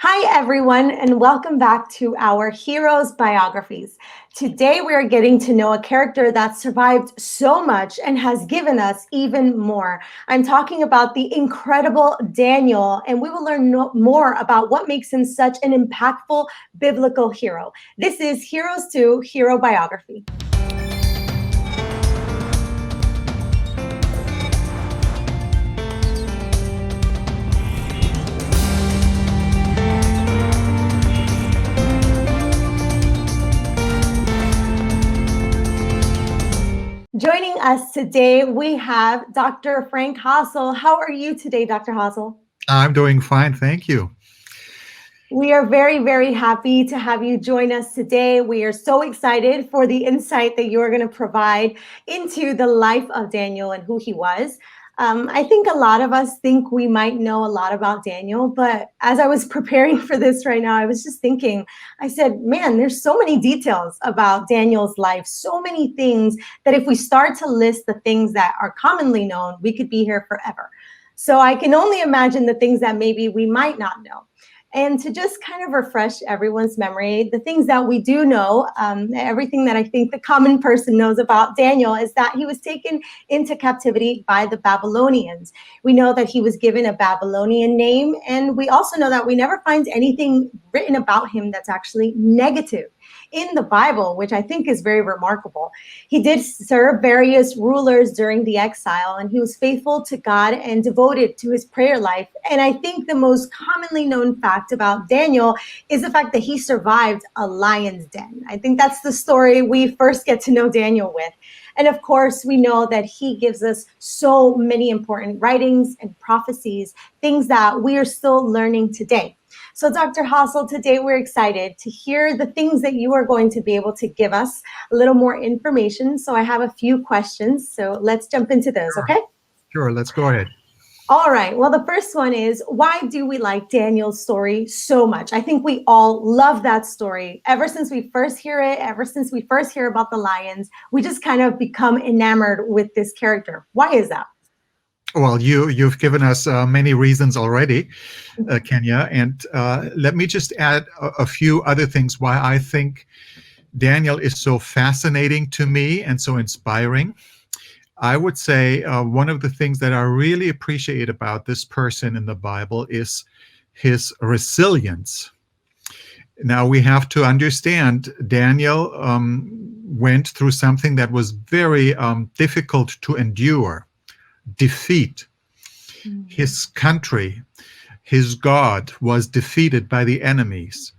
Hi, everyone, and welcome back to our Heroes Biographies. Today, we are getting to know a character that survived so much and has given us even more. I'm talking about the incredible Daniel, and we will learn more about what makes him such an impactful biblical hero. This is Heroes 2 Hero Biography. Joining us today, we have Dr. Frank Hasel. How are you today, Dr. Hasel? I'm doing fine, thank you. We are very, very happy to have you join us today. We are so excited for the insight that you are going to provide into the life of Daniel and who he was. I think a lot of us think we might know a lot about Daniel, but as I was preparing for this right now, I was just thinking, I said, man, there's so many details about Daniel's life, so many things that if we start to list the things that are commonly known, we could be here forever. So I can only imagine the things that maybe we might not know. And to just kind of refresh everyone's memory, the things that we do know, everything that I think the common person knows about Daniel is that he was taken into captivity by the Babylonians. We know that he was given a Babylonian name, and we also know that we never find anything written about him that's actually negative in the Bible, which I think is very remarkable. He did serve various rulers during the exile, and he was faithful to God and devoted to his prayer life. And I think the most commonly known fact about Daniel is the fact that he survived a lion's den. I think that's the story we first get to know Daniel with. And of course, we know that he gives us so many important writings and prophecies, things that we are still learning today. So Dr. Hasel, today we're excited to hear the things that you are going to be able to give us a little more information. So I have a few questions. So let's jump into those, okay? Sure, let's go ahead. All right. Well, the first one is, why do we like Daniel's story so much? I think we all love that story. Ever since we first hear it, ever since we first hear about the lions, we just kind of become enamored with this character. Why is that? Well, you've given us many reasons already, Kenya, and let me just add a few other things why I think Daniel is so fascinating to me and so inspiring. I would say one of the things that I really appreciate about this person in the Bible is his resilience. Now, we have to understand Daniel went through something that was very difficult to endure. Defeat. His country, his God was defeated by the enemies.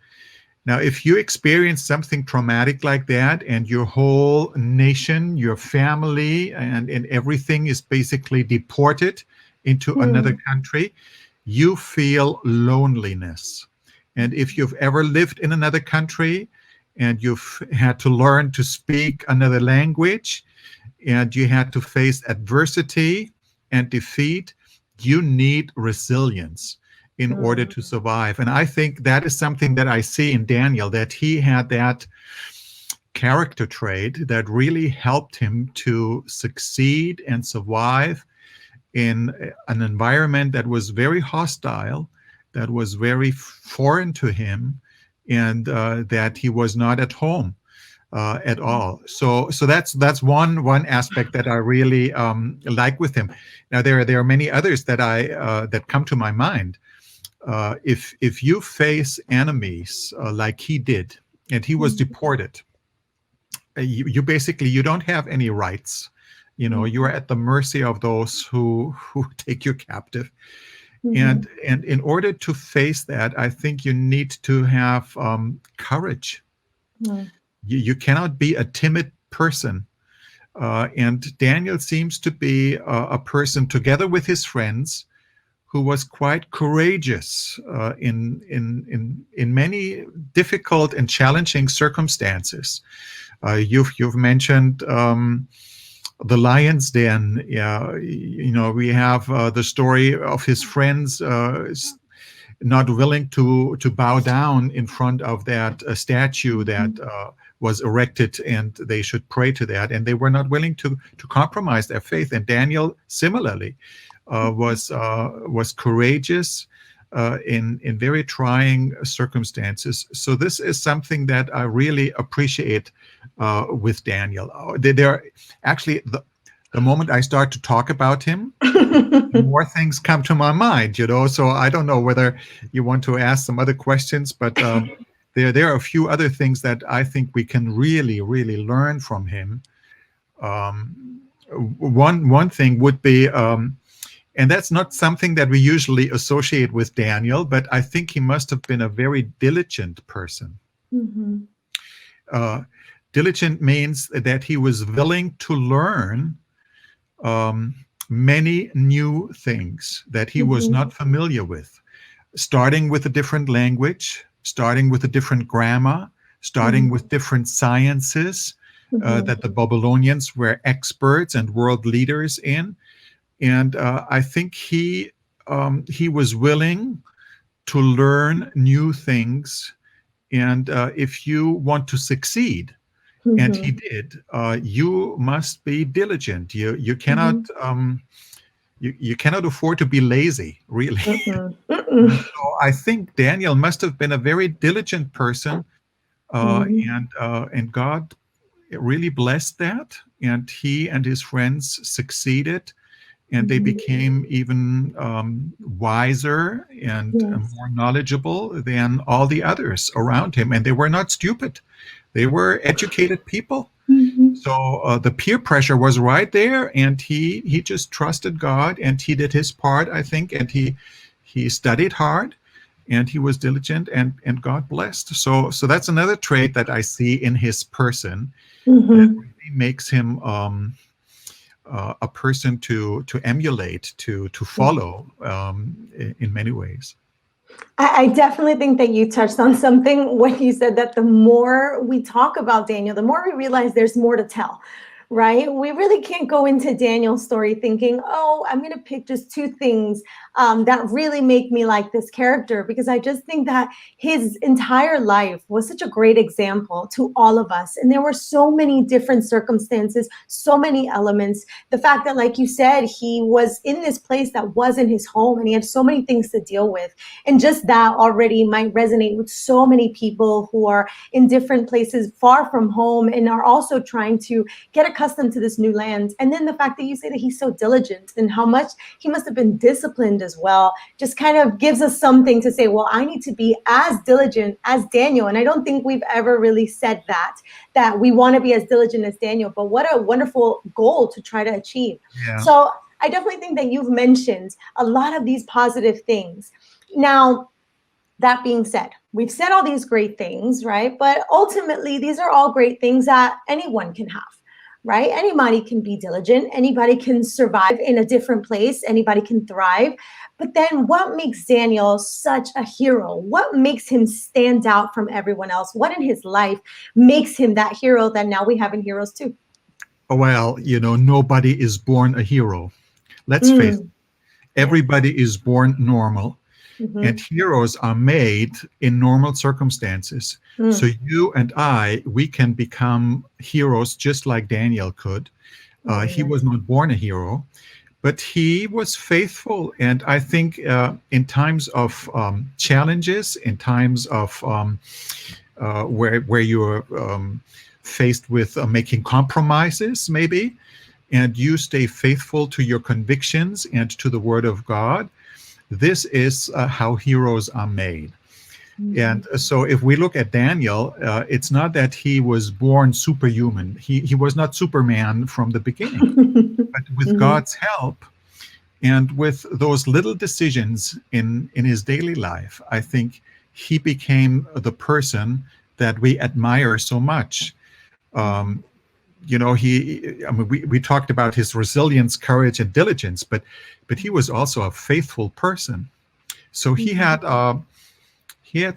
Now, if you experience something traumatic like that and your whole nation, your family, and everything is basically deported into another country, you feel loneliness. And if you've ever lived in another country and you've had to learn to speak another language and you had to face adversity and defeat, you need resilience in order to survive. And I think that is something that I see in Daniel, that he had that character trait that really helped him to succeed and survive in an environment that was very hostile, that was very foreign to him, and that he was not at home at all. So that's one aspect that I really like with him. Now there are many others that that come to my mind. If you face enemies like he did, and he was deported, you basically you don't have any rights. You know, you are at the mercy of those who take you captive. And in order to face that, I think you need to have courage. You cannot be a timid person. And Daniel seems to be a person, together with his friends, who was quite courageous in many difficult and challenging circumstances. You've mentioned the lion's den. Yeah, you know, we have the story of his friends not willing to bow down in front of that statue that was erected, and they should pray to that, and they were not willing to compromise their faith. And Daniel similarly was courageous, in very trying circumstances. So this is something that I really appreciate with Daniel. There actually, the moment I start to talk about him, more things come to my mind, So I don't know whether you want to ask some other questions, but there are a few other things that I think we can really, really learn from him. One thing would be, and that's not something that we usually associate with Daniel, but I think he must have been a very diligent person. Mm-hmm. Diligent means that he was willing to learn many new things that he was not familiar with, starting with a different language, starting with a different grammar, starting with different sciences that the Babylonians were experts and world leaders in. And I think he was willing to learn new things. And if you want to succeed, and he did, you must be diligent. You cannot you cannot afford to be lazy, really. So I think Daniel must have been a very diligent person, and God really blessed that. And he and his friends succeeded. And they became even wiser and more knowledgeable than all the others around him. And they were not stupid. They were educated people. So the peer pressure was right there, and he just trusted God, and he did his part, I think, and he studied hard, and he was diligent, and God blessed. So that's another trait that I see in his person that really makes him a person to emulate, to follow in many ways. I definitely think that you touched on something when you said that the more we talk about Daniel, the more we realize there's more to tell, right? We really can't go into Daniel's story thinking, oh, I'm going to pick just two things that really make me like this character, because I just think that his entire life was such a great example to all of us. And there were so many different circumstances, so many elements. The fact that, like you said, he was in this place that wasn't his home, and he had so many things to deal with. And just that already might resonate with so many people who are in different places far from home and are also trying to get accustomed to this new land. And then the fact that you say that he's so diligent and how much he must have been disciplined as well, just kind of gives us something to say, well, I need to be as diligent as Daniel. And I don't think we've ever really said that we want to be as diligent as Daniel, but what a wonderful goal to try to achieve. Yeah. So I definitely think that you've mentioned a lot of these positive things. Now, that being said, we've said all these great things, right? But ultimately, these are all great things that anyone can have, right? Anybody can be diligent. Anybody can survive in a different place. Anybody can thrive. But then what makes Daniel such a hero? What makes him stand out from everyone else? What in his life makes him that hero that now we have in Heroes too? Well, nobody is born a hero. Let's face it. Everybody is born normal. And heroes are made in normal circumstances. So you and I, we can become heroes just like Daniel could. He was not born a hero, but he was faithful. And I think in times of challenges, in times of where you're faced with making compromises, maybe, and you stay faithful to your convictions and to the Word of God, this is how heroes are made. And so if we look at Daniel, it's not that he was born superhuman. He was not Superman from the beginning. But with God's help and with those little decisions in his daily life, I think he became the person that we admire so much. We talked about his resilience, courage, and diligence, but he was also a faithful person. So he had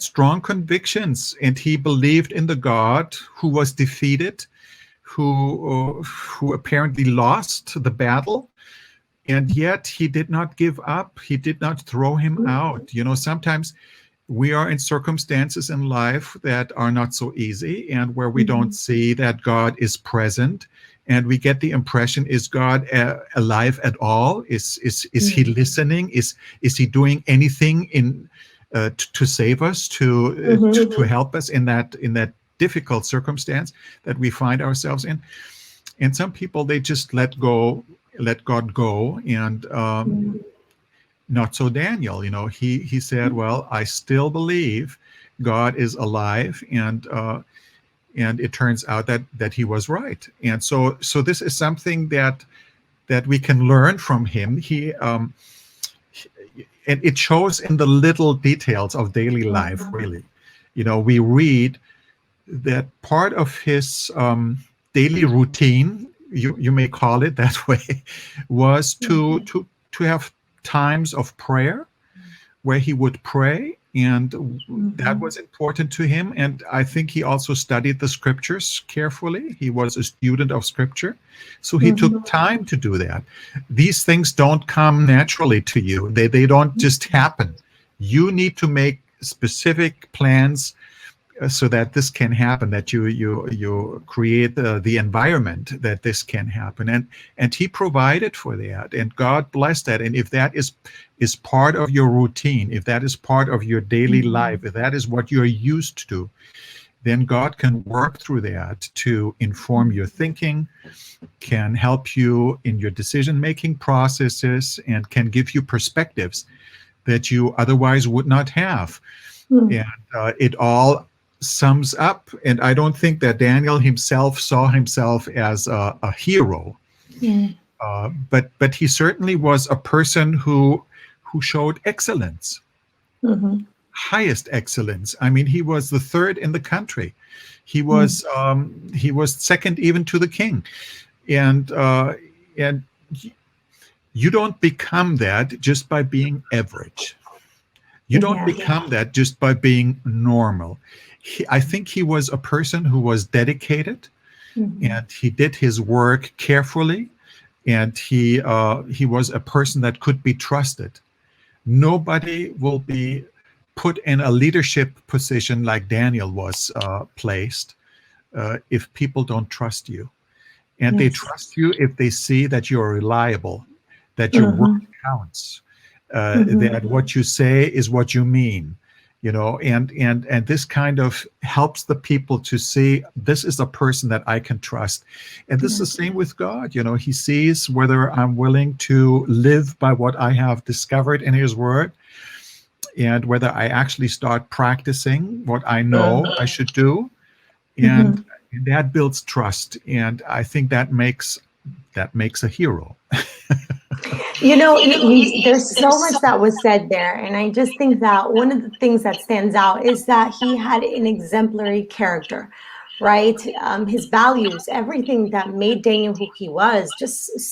strong convictions, and he believed in the God who was defeated, who apparently lost the battle, and yet he did not give up. He did not throw him out. Sometimes we are in circumstances in life that are not so easy, and where we don't see that God is present and we get the impression: is God alive at all? Is he listening? Is he doing anything in to save us, to help us in that difficult circumstance that we find ourselves in? And some people, they just let God go, and not so Daniel. He said, well, I still believe God is alive, and it turns out that he was right. And so this is something that we can learn from him. And it shows in the little details of daily life, really. We read that part of his daily routine, you may call it that way, was to have times of prayer where he would pray, and that was important to him. And I think he also studied the scriptures carefully. He was a student of scripture, so he took time to do that. These things don't come naturally to you. They don't just happen. You need to make specific plans so that this can happen, that you create the environment that this can happen. And he provided for that, and God blessed that. And if that is part of your routine, if that is part of your daily life, if that is what you're used to, then God can work through that to inform your thinking, can help you in your decision-making processes, and can give you perspectives that you otherwise would not have. And it all sums up, and I don't think that Daniel himself saw himself as a hero, but he certainly was a person who showed excellence, highest excellence. I mean, he was the third in the country. He was second even to the king, and you don't become that just by being average. You don't become that just by being normal. I think he was a person who was dedicated, and he did his work carefully, and he was a person that could be trusted. Nobody will be put in a leadership position like Daniel was placed if people don't trust you. And they trust you if they see that you're reliable, that your word counts, that what you say is what you mean. And this kind of helps the people to see this is a person that I can trust. And this is the same with God. He sees whether I'm willing to live by what I have discovered in his word, and whether I actually start practicing what I know I should do. And that builds trust. And I think that makes a hero. There's so much that was said there. And I just think that one of the things that stands out is that he had an exemplary character, right? His values, everything that made Daniel who he was.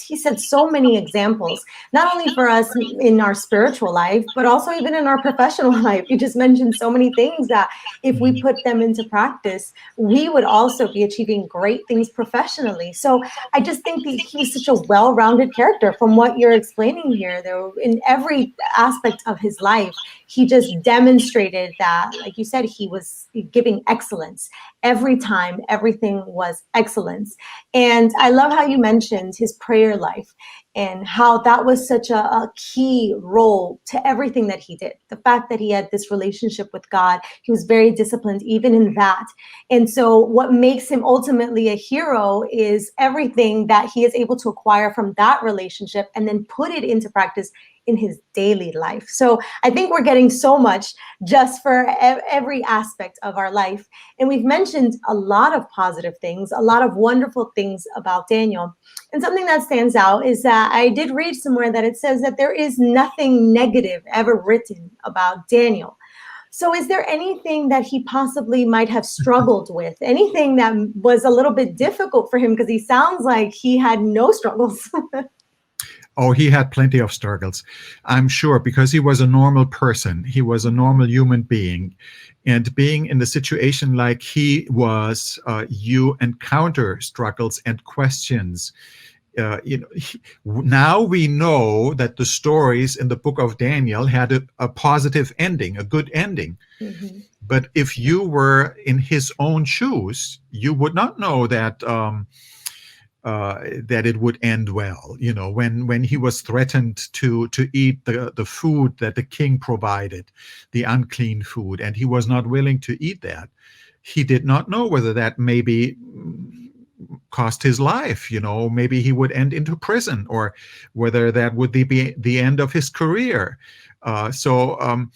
He said so many examples, not only for us in our spiritual life, but also even in our professional life. You just mentioned so many things that if we put them into practice, we would also be achieving great things professionally. So I just think that he was such a well-rounded character from what you're explaining here. Though in every aspect of his life, he just demonstrated that, like you said, he was giving excellence. Every time, everything was excellence. And I love how you mentioned his prayer life and how that was such a key role to everything that he did. The fact that he had this relationship with God, he was very disciplined even in that. And so what makes him ultimately a hero is everything that he is able to acquire from that relationship and then put it into practice in his daily life. So I think we're getting so much just for every aspect of our life. And we've mentioned a lot of positive things, a lot of wonderful things about Daniel. And something that stands out is that I did read somewhere that it says that there is nothing negative ever written about Daniel. So is there anything that he possibly might have struggled with? Anything that was a little bit difficult for him? Because he sounds like he had no struggles. Oh, he had plenty of struggles, I'm sure, because he was a normal person. He was a normal human being. And being in the situation like he was, you encounter struggles and questions. Now we know that the stories in the book of Daniel had a positive ending, a good ending. But if you were in his own shoes, you would not know that that it would end well. When he was threatened to eat the food that the king provided, the unclean food, and he was not willing to eat that, he did not know whether that maybe cost his life. Maybe he would end into prison, or whether that would be the end of his career. So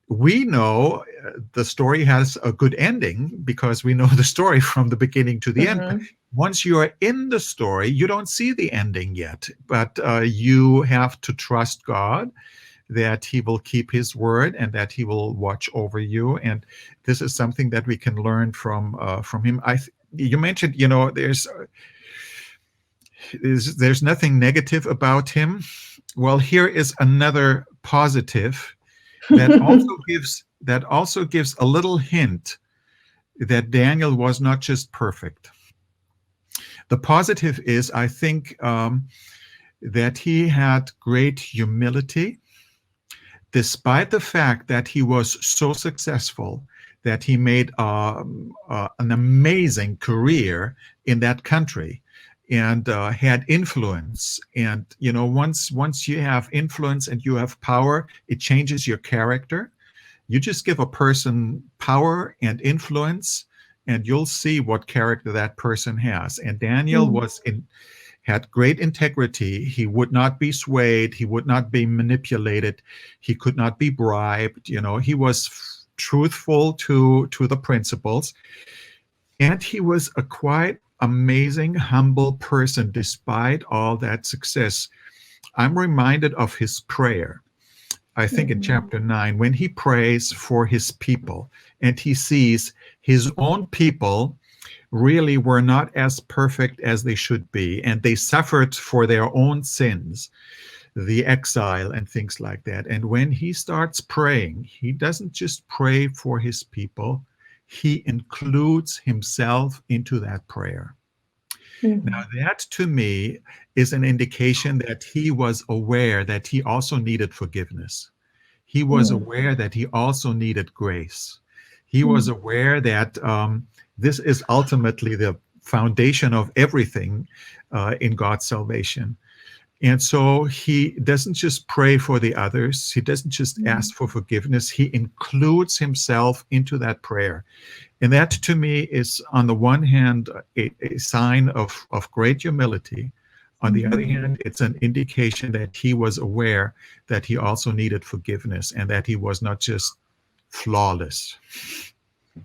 we know the story has a good ending because we know the story from the beginning to the end. But once you are in the story, you don't see the ending yet, but you have to trust God that he will keep his word and that he will watch over you. And this is something that we can learn from him. You mentioned, there's nothing negative about him. Well, here is another positive that also gives a little hint that Daniel was not just perfect. The positive is, I think, that he had great humility, despite the fact that he was so successful, that he made an amazing career in that country and had influence. And once you have influence and you have power, it changes your character. You just give a person power and influence, and you'll see what character that person has. And Daniel had great integrity. He would not be swayed. He would not be manipulated. He could not be bribed. He was truthful to the principles. And he was a quite amazing, humble person despite all that success. I'm reminded of his prayer. I think in chapter 9, when he prays for his people and he sees his own people really were not as perfect as they should be, and they suffered for their own sins, the exile and things like that. And when he starts praying, he doesn't just pray for his people, he includes himself into that prayer. Now that to me is an indication that he was aware that he also needed forgiveness. He was aware that he also needed grace. He was aware that this is ultimately the foundation of everything in God's salvation. And so he doesn't just pray for the others. He doesn't just ask for forgiveness. He includes himself into that prayer. And that to me is, on the one hand, a sign of great humility. On the other hand, it's an indication that he was aware that he also needed forgiveness and that he was not just flawless.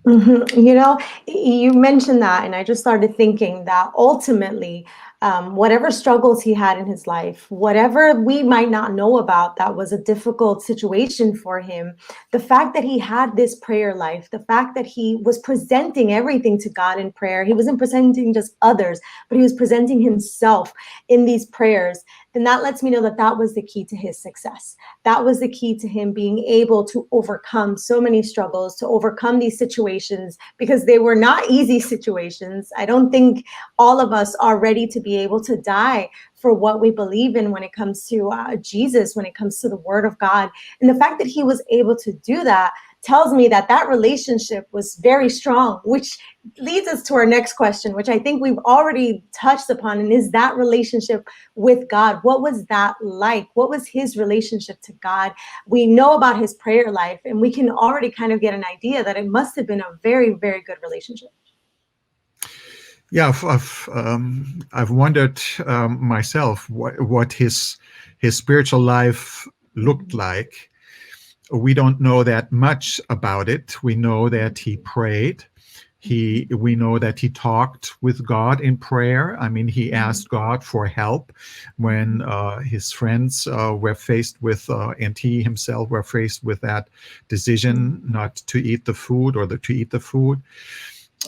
You mentioned that, and I just started thinking that ultimately, whatever struggles he had in his life, whatever we might not know about that was a difficult situation for him, the fact that he had this prayer life, the fact that he was presenting everything to God in prayer, he wasn't presenting just others, but he was presenting himself in these prayers, then that lets me know that that was the key to his success. That was the key to him being able to overcome so many struggles, to overcome these situations, because they were not easy situations. I don't think all of us are ready to be able to die for what we believe in when it comes to Jesus, when it comes to the Word of God. And the fact that he was able to do that tells me that that relationship was very strong, which leads us to our next question, which I think we've already touched upon, and is that relationship with God. What was that like? What was his relationship to God? We know about his prayer life, and we can already kind of get an idea that it must have been a very, very good relationship. Yeah, I've wondered myself what his spiritual life looked like. We don't know that much about it. We know that he prayed. We know that he talked with God in prayer. I mean, he asked God for help when his friends were faced with, and he himself were faced with that decision not to eat the food, or to eat the food.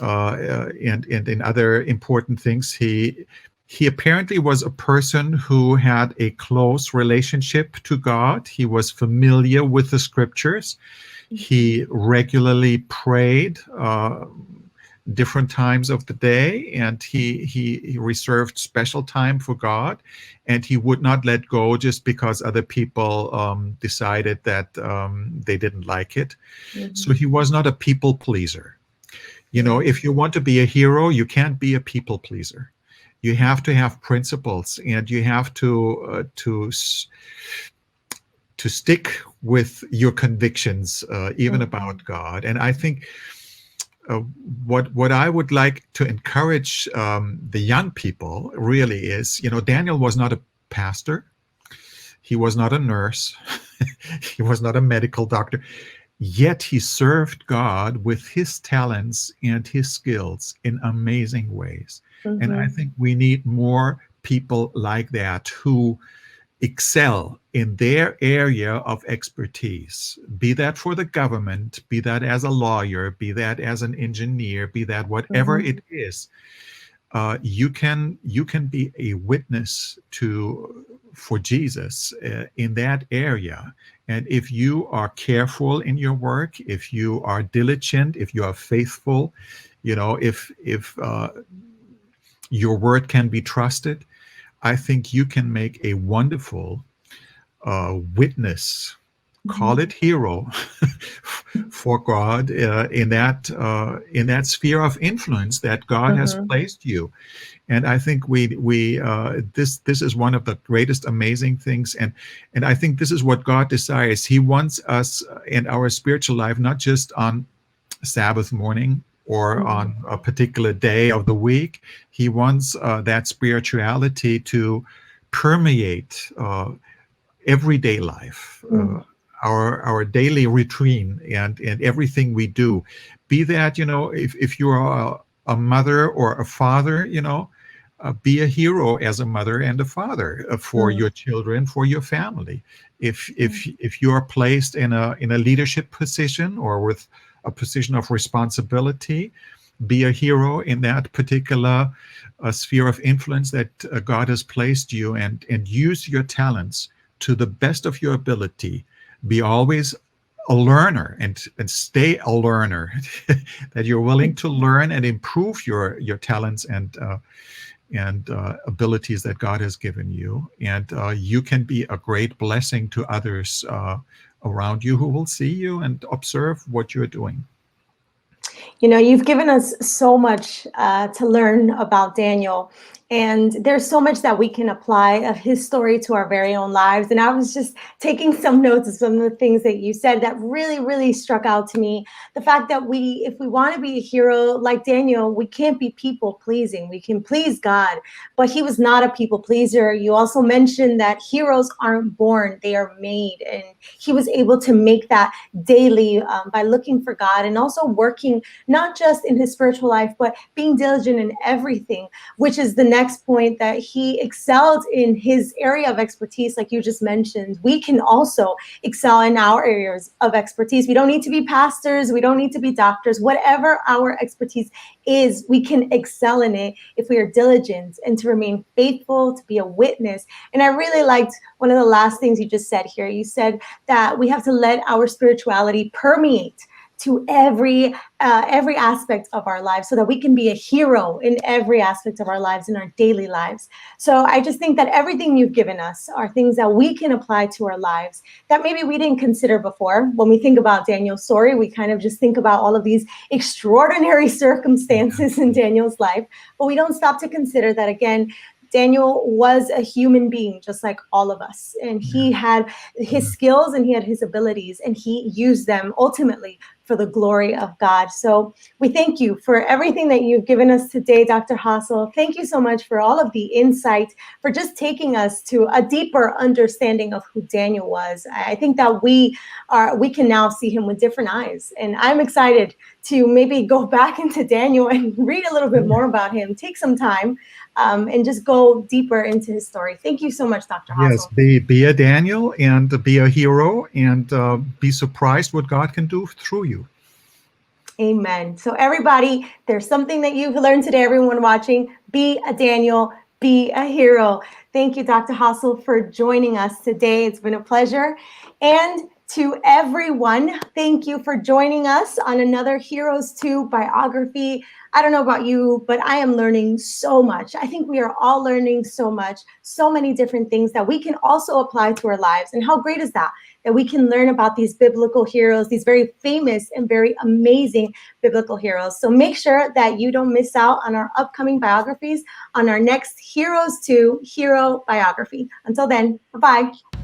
And in other important things, he apparently was a person who had a close relationship to God. He was familiar with the scriptures. He regularly prayed different times of the day, and he reserved special time for God, and he would not let go just because other people decided that they didn't like it. So he was not a people pleaser. If you want to be a hero, you can't be a people pleaser. you have to have principles, and you have to stick with your convictions, even about God. And I think uh, what I would like to encourage the young people really is, Daniel was not a pastor, he was not a nurse, he was not a medical doctor, yet he served God with his talents and his skills in amazing ways. And I think we need more people like that who excel in their area of expertise, be that for the government, be that as a lawyer, be that as an engineer, be that whatever it is. You can be a witness for Jesus in that area. And if you are careful in your work, if you are diligent, if you are faithful, if your word can be trusted, I think you can make a wonderful witness, call it hero, for God in that sphere of influence that God has placed you. And I think this is one of the greatest amazing things, and I think this is what God desires. He wants us in our spiritual life, not just on Sabbath morning or on a particular day of the week. He wants that spirituality to permeate everyday life, our daily routine, and everything we do. Be that, if you are a mother or a father, be a hero as a mother and a father for your children, for your family. If you are placed in a leadership position or with a position of responsibility, be a hero in that particular sphere of influence that God has placed you, and use your talents to the best of your ability. Be always a learner, and stay a learner, that you're willing to learn and improve your talents and abilities that God has given you. And you can be a great blessing to others around you who will see you and observe what you're doing. You've given us so much to learn about Daniel, and there's so much that we can apply of his story to our very own lives. And I was just taking some notes of some of the things that you said that really, really struck out to me. The fact that if we want to be a hero like Daniel, we can't be people pleasing. We can please God, but he was not a people pleaser. You also mentioned that heroes aren't born, they are made. And he was able to make that daily by looking for God and also working not just in his spiritual life, but being diligent in everything, which is the next point, that he excelled in his area of expertise. Like you just mentioned, we can also excel in our areas of expertise. We don't need to be pastors. We don't need to be doctors. Whatever our expertise is, we can excel in it if we are diligent and to remain faithful, to be a witness. And I really liked one of the last things you just said here. You said that we have to let our spirituality permeate to every aspect of our lives, so that we can be a hero in every aspect of our lives, in our daily lives. So I just think that everything you've given us are things that we can apply to our lives that maybe we didn't consider before. When we think about Daniel's story, we kind of just think about all of these extraordinary circumstances in Daniel's life, but we don't stop to consider that, again, Daniel was a human being just like all of us, and he had his skills and he had his abilities, and he used them ultimately for the glory of God. So we thank you for everything that you've given us today, Dr. Hasel. Thank you so much for all of the insight, for just taking us to a deeper understanding of who Daniel was. I think that we can now see him with different eyes, and I'm excited to maybe go back into Daniel and read a little bit more about him, take some time, and just go deeper into his story. Thank you so much, Dr. Hasel. Yes, be a Daniel and be a hero, and be surprised what God can do through you. Amen. So everybody, there's something that you've learned today, everyone watching. Be a Daniel, be a hero. Thank you, Dr. Hasel, for joining us today. It's been a pleasure. And to everyone, thank you for joining us on another Heroes 2 biography. I don't know about you, but I am learning so much. I think we are all learning so much, so many different things that we can also apply to our lives. And how great is that? that we can learn about these biblical heroes, these very famous and very amazing biblical heroes. So make sure that you don't miss out on our upcoming biographies on our next Heroes to Hero biography. Until then, bye-bye.